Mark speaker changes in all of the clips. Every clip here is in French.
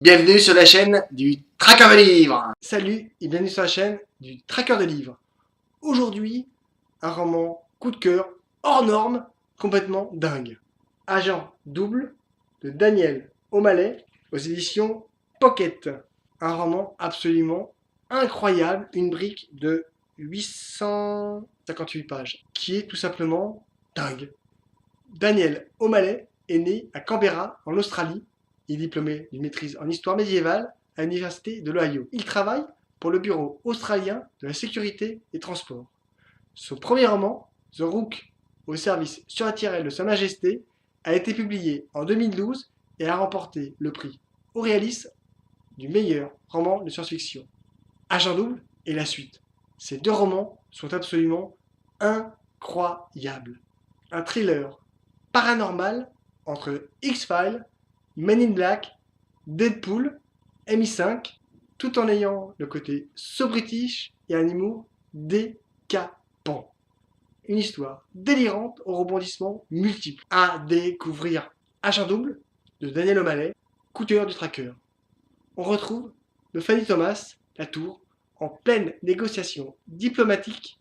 Speaker 1: Bienvenue sur la chaîne du Traqueur de livres. Salut et bienvenue sur la chaîne du Traqueur de livres. Aujourd'hui, un roman coup de cœur, hors norme, complètement dingue. Agent double de Daniel O'Malley aux éditions Pocket. Un roman absolument incroyable, une brique de 858 pages, qui est tout simplement dingue. Daniel O'Malley est né à Canberra, en Australie. Il est diplômé d'une maîtrise en histoire médiévale à l'université de l'Ohio. Il travaille pour le bureau australien de la sécurité des transports. Son premier roman, The Rook, au service surnaturel de Sa Majesté, a été publié en 2012 et a remporté le prix Aurealis du meilleur roman de science-fiction. Agent double est la suite. Ces deux romans sont absolument incroyables. Un thriller paranormal entre X-Files, Men in Black, Deadpool, MI5, tout en ayant le côté so british et un humour décapant. Une histoire délirante aux rebondissements multiples. À découvrir. Agent double de Daniel O'Malley, coup de cœur du tracker. On retrouve le Fanny Thomas, la tour, en pleine négociation diplomatique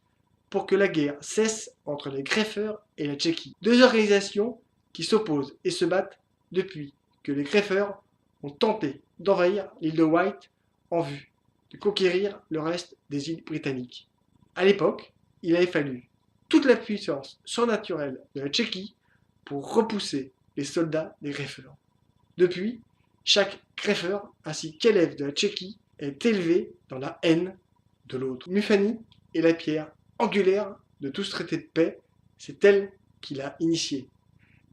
Speaker 1: pour que la guerre cesse entre les greffeurs et la Tchéquie. Deux organisations qui s'opposent et se battent depuis que les greffeurs ont tenté d'envahir l'île de White en vue de conquérir le reste des îles britanniques. À l'époque, il avait fallu toute la puissance surnaturelle de la Tchéquie pour repousser les soldats des greffeurs. Depuis, chaque greffeur ainsi qu'élève de la Tchéquie est élevé dans la haine de l'autre. Mufani est la pierre angulaire de tout ce traité de paix, c'est elle qui l'a initié.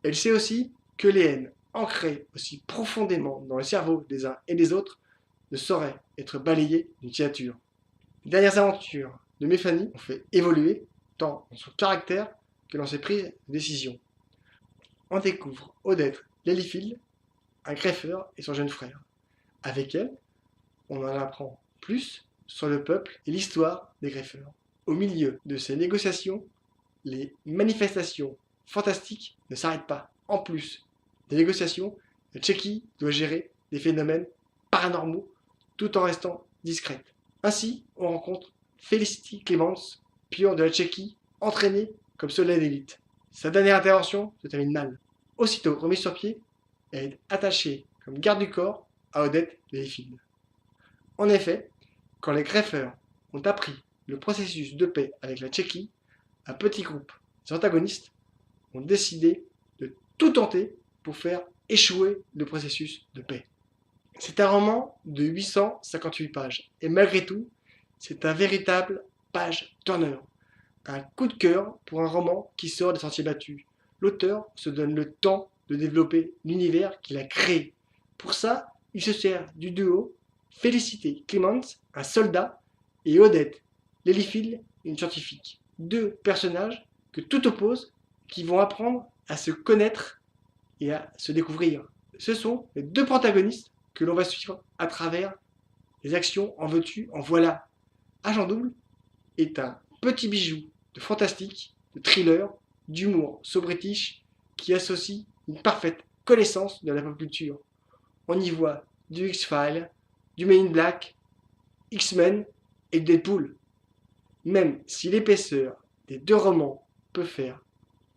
Speaker 1: Elle sait aussi que les haines ancrées aussi profondément dans le cerveau des uns et des autres ne sauraient être balayées d'une signature. Les dernières aventures de Mufani ont fait évoluer tant dans son caractère que dans ses prises de décision. On découvre Odette Littlefield, un greffeur et son jeune frère. Avec elle, on en apprend plus sur le peuple et l'histoire des greffeurs. Au milieu de ces négociations, les manifestations fantastiques ne s'arrêtent pas. En plus des négociations, la Tchéquie doit gérer des phénomènes paranormaux tout en restant discrète. Ainsi, on rencontre Felicity Clements, pionnière de la Tchéquie, entraînée comme soldat d'élite. Sa dernière intervention se termine mal. Aussitôt remise sur pied, elle est attachée comme garde du corps à Odette Littlefield. En effet, quand les greffeurs ont appris le processus de paix avec la Tchéquie, un petit groupe d'antagonistes ont décidé de tout tenter pour faire échouer le processus de paix. C'est un roman de 858 pages et malgré tout, c'est un véritable page turner. Un coup de cœur pour un roman qui sort des sentiers battus. L'auteur se donne le temps de développer l'univers qu'il a créé. Pour ça, il se sert du duo Felicity Clements, un soldat, et Odette Littlefield, une scientifique. Deux personnages que tout oppose, qui vont apprendre à se connaître et à se découvrir. Ce sont les deux protagonistes que l'on va suivre à travers les actions en veux-tu, en voilà. Agent double est un petit bijou de fantastique, de thriller, d'humour so british qui associe une parfaite connaissance de la pop culture. On y voit du X-Files, du Men in Black, X-Men et Deadpool. Même si l'épaisseur des deux romans peut faire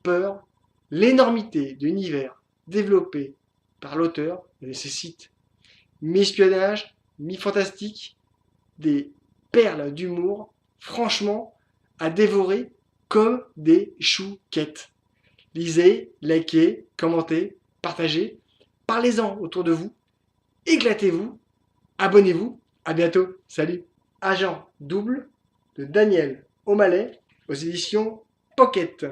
Speaker 1: peur, l'énormité de l'univers développé par l'auteur nécessite mi-espionnage, mi-fantastique, des perles d'humour, franchement, à dévorer comme des chouquettes. Lisez, likez, commentez, partagez, parlez-en autour de vous, éclatez-vous, abonnez-vous, à bientôt, salut. Agent double de Daniel O'Malley aux éditions Pocket.